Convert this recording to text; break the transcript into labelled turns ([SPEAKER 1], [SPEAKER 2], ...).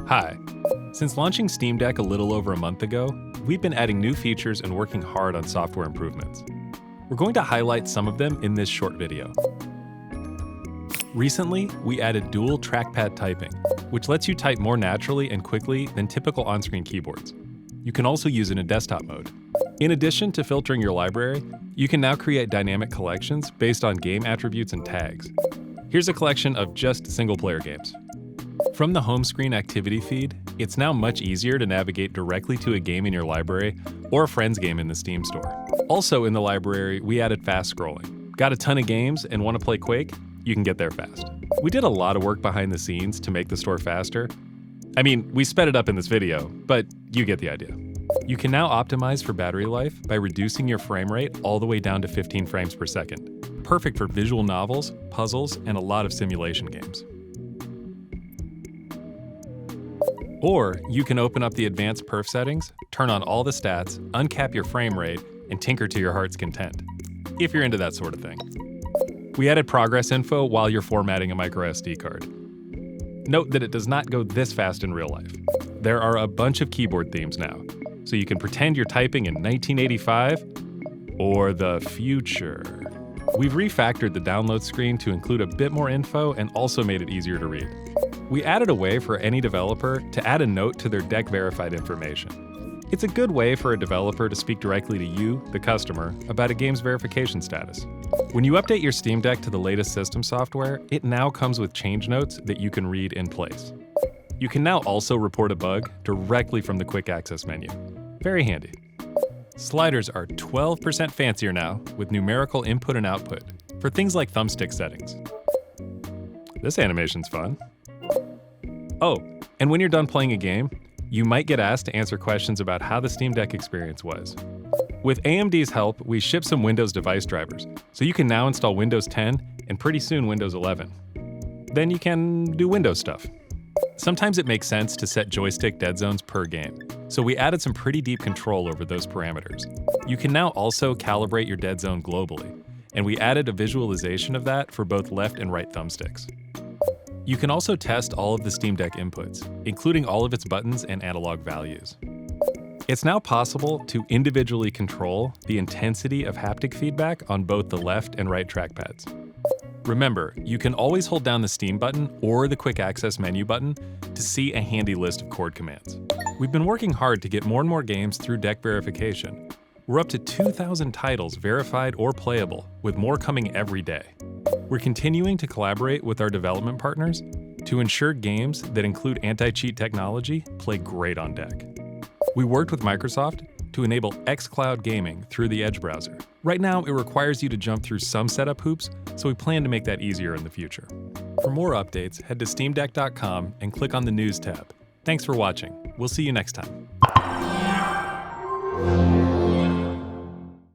[SPEAKER 1] Hi. Since launching Steam Deck a little over a month ago, we've been adding new features and working hard on software improvements. We're going to highlight some of them in this short video. Recently, we added dual trackpad typing, which lets you type more naturally and quickly than typical on-screen keyboards. You can also use it in desktop mode. In addition to filtering your library, you can now create dynamic collections based on game attributes and tags. Here's a collection of just single-player games. From the home screen activity feed, it's now much easier to navigate directly to a game in your library or a friend's game in the Steam store. Also in the library, we added fast scrolling. Got a ton of games and want to play Quake? You can get there fast. We did a lot of work behind the scenes to make the store faster. I mean, we sped it up in this video, but you get the idea. You can now optimize for battery life by reducing your frame rate all the way down to 15 frames per second. Perfect for visual novels, puzzles, and a lot of simulation games. Or you can open up the advanced perf settings, turn on all the stats, uncap your frame rate, and tinker to your heart's content, if you're into that sort of thing. We added progress info while you're formatting a microSD card. Note that it does not go this fast in real life. There are a bunch of keyboard themes now, so you can pretend you're typing in 1985 or the future. We've refactored the download screen to include a bit more info and also made it easier to read. We added a way for any developer to add a note to their deck verified information. It's a good way for a developer to speak directly to you, the customer, about a game's verification status. When you update your Steam Deck to the latest system software, it now comes with change notes that you can read in place. You can now also report a bug directly from the quick access menu. Very handy. Sliders are 12% fancier now with numerical input and output for things like thumbstick settings. This animation's fun. Oh, and when you're done playing a game, you might get asked to answer questions about how the Steam Deck experience was. With AMD's help, we shipped some Windows device drivers, so you can now install Windows 10 and pretty soon Windows 11. Then you can do Windows stuff. Sometimes it makes sense to set joystick dead zones per game, so we added some pretty deep control over those parameters. You can now also calibrate your dead zone globally, and we added a visualization of that for both left and right thumbsticks. You can also test all of the Steam Deck inputs, including all of its buttons and analog values. It's now possible to individually control the intensity of haptic feedback on both the left and right trackpads. Remember, you can always hold down the Steam button or the quick access menu button to see a handy list of chord commands. We've been working hard to get more and more games through deck verification. We're up to 2,000 titles verified or playable, with more coming every day. We're continuing to collaborate with our development partners to ensure games that include anti-cheat technology play great on deck. We worked with Microsoft to enable xCloud gaming through the Edge browser. Right now, it requires you to jump through some setup hoops, so we plan to make that easier in the future. For more updates, head to steamdeck.com and click on the News tab. Thanks for watching. We'll see you next time.